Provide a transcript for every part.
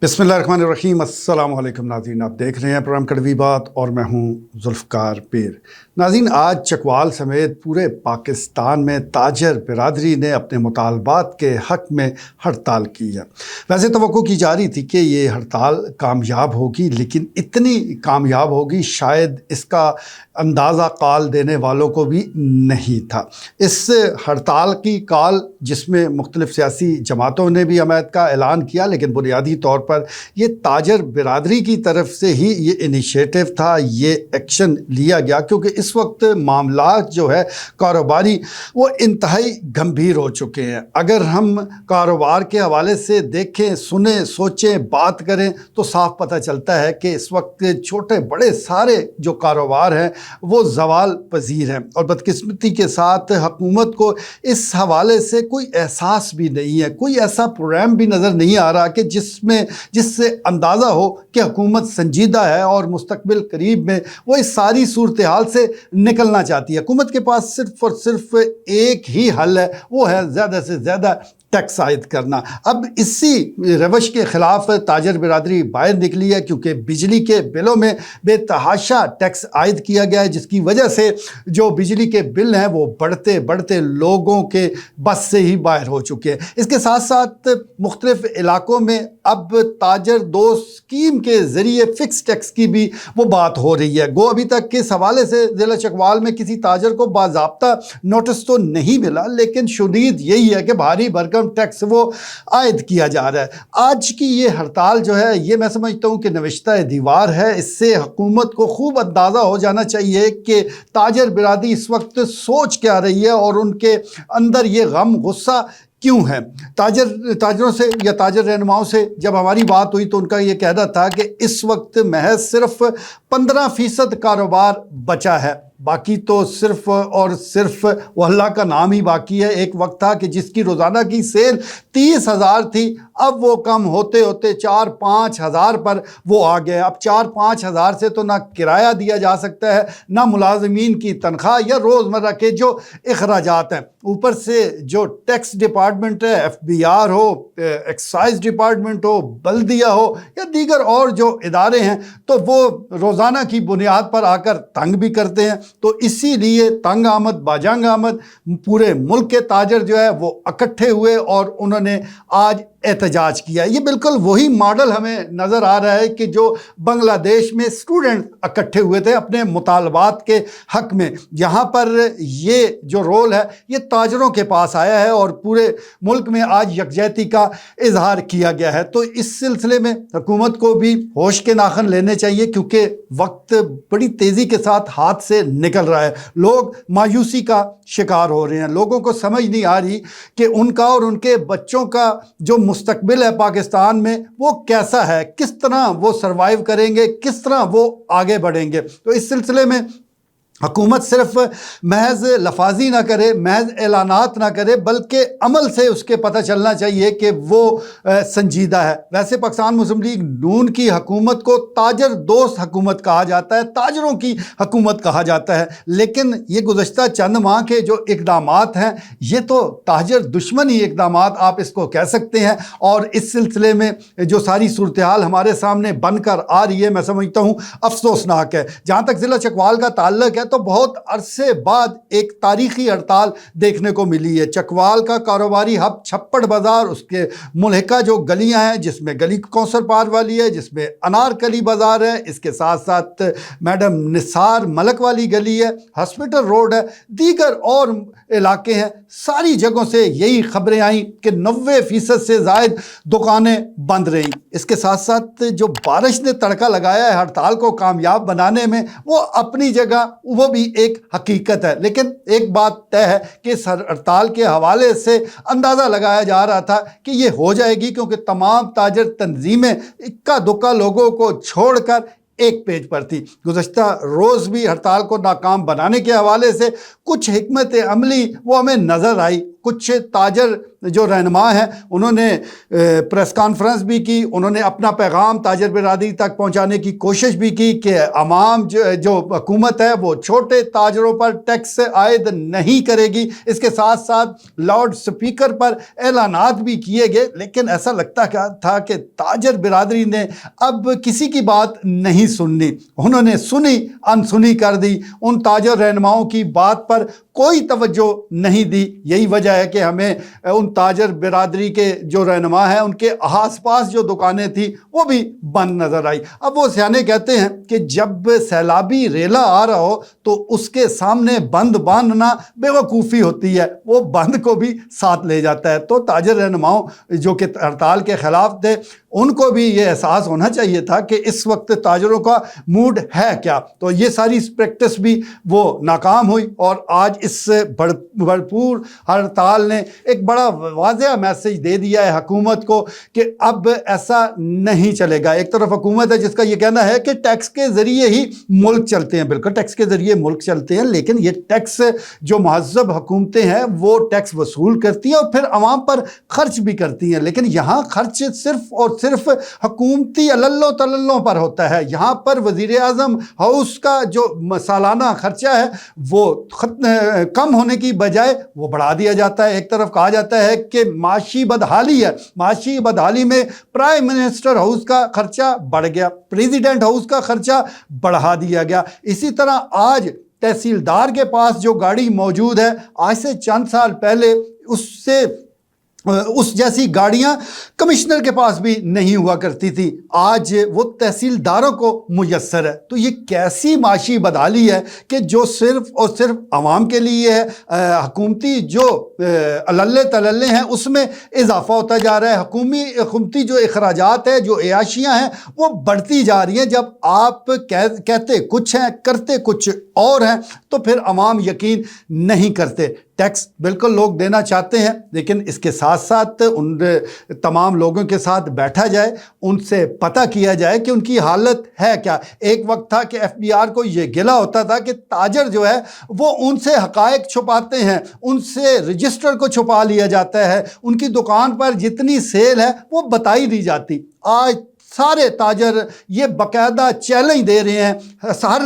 بسم اللہ الرحمن الرحیم۔ السلام علیکم ناظرین، آپ دیکھ رہے ہیں پروگرام کڑوی بات اور میں ہوں ذوالفقار پیر۔ ناظرین، آج چکوال سمیت پورے پاکستان میں تاجر برادری نے اپنے مطالبات کے حق میں ہڑتال کی ہے۔ ویسے توقع کی جا رہی تھی کہ یہ ہڑتال کامیاب ہوگی، لیکن اتنی کامیاب ہوگی شاید اس کا اندازہ کال دینے والوں کو بھی نہیں تھا۔ اس ہڑتال کی کال، جس میں مختلف سیاسی جماعتوں نے بھی حمایت کا اعلان کیا، لیکن بنیادی طور پر یہ تاجر برادری کی طرف سے ہی یہ انیشیٹو تھا، یہ ایکشن لیا گیا، کیونکہ اس وقت معاملات جو ہے کاروباری وہ انتہائی گمبھیر ہو چکے ہیں۔ اگر ہم کاروبار کے حوالے سے دیکھیں، سنیں، سوچیں، بات کریں تو صاف پتہ چلتا ہے کہ اس وقت چھوٹے بڑے سارے جو کاروبار ہیں وہ زوال پذیر ہیں، اور بدقسمتی کے ساتھ حکومت کو اس حوالے سے کوئی احساس بھی نہیں ہے، کوئی ایسا پروگرام بھی نظر نہیں آ رہا کہ جس سے اندازہ ہو کہ حکومت سنجیدہ ہے اور مستقبل قریب میں وہ اس ساری صورتحال سے نکلنا چاہتی ہے۔ حکومت کے پاس صرف اور صرف ایک ہی حل ہے، وہ ہے زیادہ سے زیادہ ٹیکس عائد کرنا۔ اب اسی روش کے خلاف تاجر برادری باہر نکلی ہے، کیونکہ بجلی کے بلوں میں بے تحاشا ٹیکس عائد کیا گیا ہے، جس کی وجہ سے جو بجلی کے بل ہیں وہ بڑھتے بڑھتے لوگوں کے بس سے ہی باہر ہو چکے ہیں۔ اس کے ساتھ ساتھ مختلف علاقوں میں اب تاجر دوست اسکیم کے ذریعے فکس ٹیکس کی بھی وہ بات ہو رہی ہے۔ گو ابھی تک اس حوالے سے ضلع چکوال میں کسی تاجر کو باضابطہ نوٹس تو نہیں ملا، لیکن شدید یہی ہے کہ بھاری بھرکم ٹیکس وہ عائد کیا جا رہا ہے۔ آج کی یہ ہڑتال جو ہے، یہ میں سمجھتا ہوں کہ نوشتہ دیوار ہے۔ اس سے حکومت کو خوب اندازہ ہو جانا چاہیے کہ تاجر برادری اس وقت سوچ کیا رہی ہے اور ان کے اندر یہ غم غصہ کیوں ہے۔ تاجروں سے یا تاجر رہنماؤں سے جب ہماری بات ہوئی تو ان کا یہ کہنا تھا کہ اس وقت محض صرف 15% کاروبار بچا ہے، باقی تو صرف اور صرف وہ اللہ کا نام ہی باقی ہے۔ ایک وقت تھا کہ جس کی روزانہ کی سیل 30,000 تھی، اب وہ کم ہوتے ہوتے 4-5 ہزار پر وہ آ گئے۔ اب 4-5 ہزار سے تو نہ کرایہ دیا جا سکتا ہے، نہ ملازمین کی تنخواہ یا روزمرہ کے جو اخراجات ہیں، اوپر سے جو ٹیکس ڈپارٹمنٹ ہے، FBR ہو، ایکسائز ڈپارٹمنٹ ہو، بلدیہ ہو یا دیگر اور جو ادارے ہیں، تو وہ روزانہ کی بنیاد پر آ کر تنگ بھی کرتے ہیں۔ تو اسی لیے تنگ آمد باجنگ آمد پورے ملک کے تاجر جو ہے وہ اکٹھے ہوئے اور انہوں نے آج احتجاج کیا۔ یہ بالکل وہی ماڈل ہمیں نظر آ رہا ہے کہ جو بنگلہ دیش میں اسٹوڈنٹ اکٹھے ہوئے تھے اپنے مطالبات کے حق میں، یہاں پر یہ جو رول ہے یہ تاجروں کے پاس آیا ہے اور پورے ملک میں آج یکجہتی کا اظہار کیا گیا ہے۔ تو اس سلسلے میں حکومت کو بھی ہوش کے ناخن لینے چاہیے، کیونکہ وقت بڑی تیزی کے ساتھ ہاتھ سے نکل رہا ہے۔ لوگ مایوسی کا شکار ہو رہے ہیں، لوگوں کو سمجھ نہیں آ رہی کہ ان کا اور ان کے بچوں کا جو مستقبل ہے پاکستان میں وہ کیسا ہے، کس طرح وہ سروائیو کریں گے، کس طرح وہ آگے بڑھیں گے۔ تو اس سلسلے میں حکومت صرف محض لفاظی نہ کرے، محض اعلانات نہ کرے، بلکہ عمل سے اس کے پتہ چلنا چاہیے کہ وہ سنجیدہ ہے۔ ویسے پاکستان مسلم لیگ نون کی حکومت کو تاجر دوست حکومت کہا جاتا ہے، تاجروں کی حکومت کہا جاتا ہے، لیکن یہ گزشتہ چند ماہ کے جو اقدامات ہیں یہ تو تاجر دشمنی اقدامات آپ اس کو کہہ سکتے ہیں، اور اس سلسلے میں جو ساری صورتحال ہمارے سامنے بن کر آ رہی ہے، میں سمجھتا ہوں افسوسناک ہے۔ جہاں تک ضلع چکوال کا تعلق ہے تو بہت عرصے بعد ایک تاریخی ہڑتال دیکھنے کو ملی ہے۔ چکوال کا کاروباری ہب چھپڑ بازار، اس کے ملحقہ جو گلیاں ہیں، جس میں گلی کوثر پار والی ہے، جس میں انارکلی بازار ہے، اس کے ساتھ ساتھ میڈم نثار ملک والی گلی ہے، ہاسپٹل روڈ ہے، دیگر اور علاقے ہیں، ساری جگہوں سے یہی خبریں آئیں کہ 90% سے زائد دکانیں بند رہیں۔ اس کے ساتھ ساتھ جو بارش نے تڑکا لگایا ہے ہڑتال کو کامیاب بنانے میں، وہ اپنی جگہ وہ بھی ایک حقیقت ہے، لیکن ایک بات طے ہے کہ اس ہڑتال کے حوالے سے اندازہ لگایا جا رہا تھا کہ یہ ہو جائے گی، کیونکہ تمام تاجر تنظیمیں اکا دکا لوگوں کو چھوڑ کر ایک پیج پر تھی۔ گزشتہ روز بھی ہڑتال کو ناکام بنانے کے حوالے سے کچھ حکمت عملی وہ ہمیں نظر آئی، کچھ تاجر جو رہنما ہیں انہوں نے پریس کانفرنس بھی کی، انہوں نے اپنا پیغام تاجر برادری تک پہنچانے کی کوشش بھی کی کہ عوام جو حکومت ہے وہ چھوٹے تاجروں پر ٹیکس عائد نہیں کرے گی۔ اس کے ساتھ ساتھ لاؤڈ سپیکر پر اعلانات بھی کیے گئے، لیکن ایسا لگتا تھا کہ تاجر برادری نے اب کسی کی بات نہیں سننی، انہوں نے سنی انسنی کر دی، ان تاجر رہنماؤں کی بات پر کوئی توجہ نہیں دی۔ یہی وجہ ہے کہ ہمیں ان تاجر برادری کے جو رہنما ہیں ان کے آس پاس جو دکانیں تھیں وہ بھی بند نظر آئی۔ اب وہ سیانے کہتے ہیں کہ جب سیلابی ریلا آ رہا ہو تو اس کے سامنے بند باندھنا بے وقوفی ہوتی ہے، وہ بند کو بھی ساتھ لے جاتا ہے۔ تو تاجر رہنماؤں جو کہ ہڑتال کے خلاف تھے ان کو بھی یہ احساس ہونا چاہیے تھا کہ اس وقت تاجروں کا موڈ ہے کیا۔ تو یہ ساری پریکٹس بھی وہ ناکام ہوئی، اور آج اس بھرپور ہڑتال نے ایک بڑا واضح میسج دے دیا ہے حکومت کو کہ اب ایسا نہیں چلے گا۔ ایک طرف حکومت ہے جس کا یہ کہنا ہے کہ ٹیکس کے ذریعے ہی ملک چلتے ہیں، بالکل ٹیکس کے ذریعے ملک چلتے ہیں، لیکن یہ ٹیکس جو مہذب حکومتیں ہیں وہ ٹیکس وصول کرتی ہیں اور پھر عوام پر خرچ بھی کرتی ہیں، لیکن یہاں خرچ صرف اور صرف حکومتی عللوں تللوں پر ہوتا ہے۔ یہاں پر وزیر اعظم ہاؤس کا جو سالانہ خرچہ ہے وہ کم ہونے کی بجائے وہ بڑھا دیا جاتا ہے۔ ایک طرف کہا جاتا ہے کہ معاشی بدحالی ہے، معاشی بدحالی میں پرائم منسٹر ہاؤس کا خرچہ بڑھ گیا، پریزیڈنٹ ہاؤس کا خرچہ بڑھا دیا گیا۔ اسی طرح آج تحصیلدار کے پاس جو گاڑی موجود ہے، آج سے چند سال پہلے اس جیسی گاڑیاں کمشنر کے پاس بھی نہیں ہوا کرتی تھی، آج وہ تحصیلداروں کو میسر ہے۔ تو یہ کیسی معاشی بدحالی ہے کہ جو صرف اور صرف عوام کے لیے ہے، حکومتی جو عللے تللے ہیں اس میں اضافہ ہوتا جا رہا ہے، حکومتی جو اخراجات ہے، جو عیاشیاں ہیں وہ بڑھتی جا رہی ہیں۔ جب آپ کہتے کچھ ہیں کرتے کچھ اور ہیں تو پھر عوام یقین نہیں کرتے۔ ٹیکس بالکل لوگ دینا چاہتے ہیں، لیکن اس کے ساتھ ساتھ ان تمام لوگوں کے ساتھ بیٹھا جائے، ان سے پتہ کیا جائے کہ ان کی حالت ہے کیا۔ ایک وقت تھا کہ ایف بی آر کو یہ گلہ ہوتا تھا کہ تاجر جو ہے وہ ان سے حقائق چھپاتے ہیں، ان سے رجسٹر کو چھپا لیا جاتا ہے، ان کی دکان پر جتنی سیل ہے وہ بتائی دی جاتی۔ آج سارے تاجر یہ باقاعدہ چیلنج دے رہے ہیں، ہر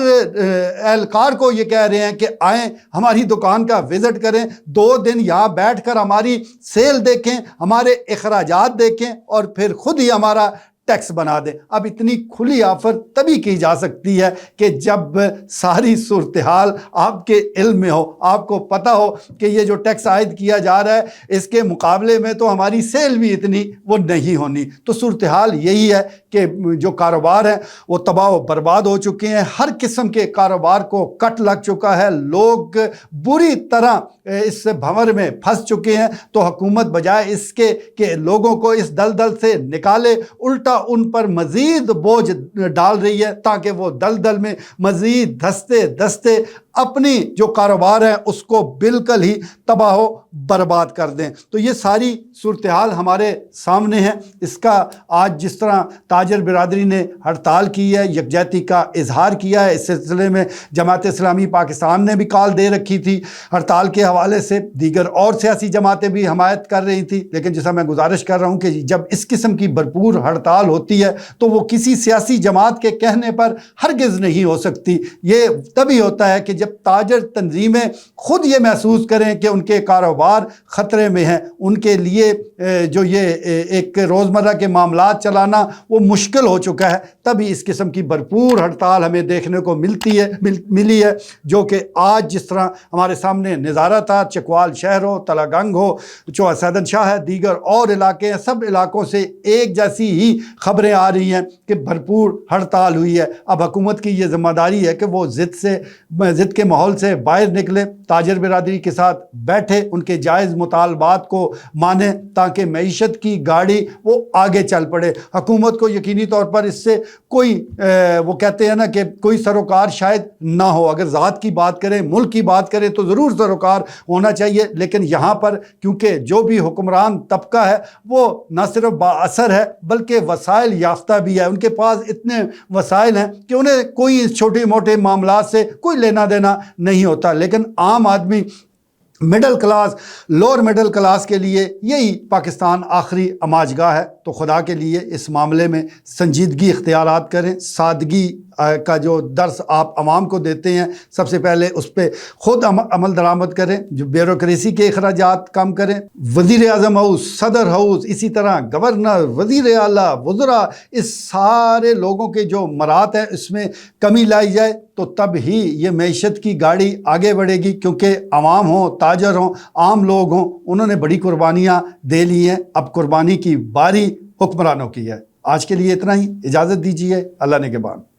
اہلکار کو یہ کہہ رہے ہیں کہ آئیں ہماری دکان کا وزٹ کریں، 2 دن یہاں بیٹھ کر ہماری سیل دیکھیں، ہمارے اخراجات دیکھیں اور پھر خود ہی ہمارا ٹیکس بنا دیں۔ اب اتنی کھلی آفر تبھی کی جا سکتی ہے کہ جب ساری صورتحال آپ کے علم میں ہو، آپ کو پتہ ہو کہ یہ جو ٹیکس عائد کیا جا رہا ہے اس کے مقابلے میں تو ہماری سیل بھی اتنی وہ نہیں ہونی۔ تو صورتحال یہی ہے کہ جو کاروبار ہیں وہ تباہ و برباد ہو چکے ہیں، ہر قسم کے کاروبار کو کٹ لگ چکا ہے، لوگ بری طرح اس بھنور میں پھنس چکے ہیں۔ تو حکومت بجائے اس کے کہ لوگوں کو اس دلدل سے نکالے، الٹا ان پر مزید بوجھ ڈال رہی ہے تاکہ وہ دلدل میں مزید دھستے دھستے اپنی جو کاروبار ہے اس کو بالکل ہی تباہ و برباد کر دیں۔ تو یہ ساری صورتحال ہمارے سامنے ہے۔ اس کا آج جس طرح تاجر برادری نے ہڑتال کی ہے، یکجہتی کا اظہار کیا ہے، اس سلسلے میں جماعت اسلامی پاکستان نے بھی کال دے رکھی تھی ہڑتال کے حوالے سے، دیگر اور سیاسی جماعتیں بھی حمایت کر رہی تھی، لیکن جیسا میں گزارش کر رہا ہوں کہ جب اس قسم کی بھرپور ہڑتال ہوتی ہے تو وہ کسی سیاسی جماعت کے کہنے پر ہرگز نہیں ہو سکتی۔ یہ تبھی ہوتا ہے کہ جب تاجر تنظیمیں خود یہ محسوس کریں کہ ان کے کاروبار خطرے میں ہیں، ان کے لیے جو یہ ایک روزمرہ کے معاملات چلانا وہ مشکل ہو چکا ہے، تبھی اس قسم کی بھرپور ہڑتال ہمیں دیکھنے کو ملی ہے، جو کہ آج جس طرح ہمارے سامنے نظارہ تھا، چکوال شہر ہو، تلہ گنگ ہو، چوہا سیدن شاہ ہے، دیگر اور علاقے ہیں، سب علاقوں سے ایک جیسی ہی خبریں آ رہی ہیں کہ بھرپور ہڑتال ہوئی ہے۔ اب حکومت کی یہ ذمہ داری ہے کہ وہ ضد کے ماحول سے باہر نکلے، تاجر برادری کے ساتھ بیٹھے، ان کے جائز مطالبات کو مانیں تاکہ معیشت کی گاڑی وہ آگے چل پڑے۔ حکومت کو یقینی طور پر اس سے کوئی وہ کہتے ہیں نا کہ کوئی سروکار شاید نہ ہو، اگر ذات کی بات کریں، ملک کی بات کریں تو ضرور سروکار ہونا چاہیے، لیکن یہاں پر کیونکہ جو بھی حکمران طبقہ ہے وہ نہ صرف با اثر ہے بلکہ وسائل یافتہ بھی ہے، ان کے پاس اتنے وسائل ہیں کہ انہیں کوئی چھوٹے موٹے معاملات سے کوئی لینا دینا نہیں ہوتا، لیکن عام آدمی middle class lower middle class کے لیے یہی پاکستان آخری اماج گاہ ہے۔ تو خدا کے لیے اس معاملے میں سنجیدگی اختیارات کریں، سادگی کا جو درس آپ عوام کو دیتے ہیں سب سے پہلے اس پہ خود عمل درآمد کریں، جو بیوروکریسی کے اخراجات کم کریں، وزیر اعظم ہاؤس، صدر ہاؤس، اسی طرح گورنر، وزیر اعلیٰ، وزراء، اس سارے لوگوں کے جو مرات ہیں اس میں کمی لائی جائے تو تب ہی یہ معیشت کی گاڑی آگے بڑھے گی، کیونکہ عوام ہوں، تاجر ہوں، عام لوگ ہوں، انہوں نے بڑی قربانیاں دے لی ہیں، اب قربانی کی باری حکمرانوں کی ہے۔ آج کے لیے اتنا ہی، اجازت دیجیے، اللہ نگہبان۔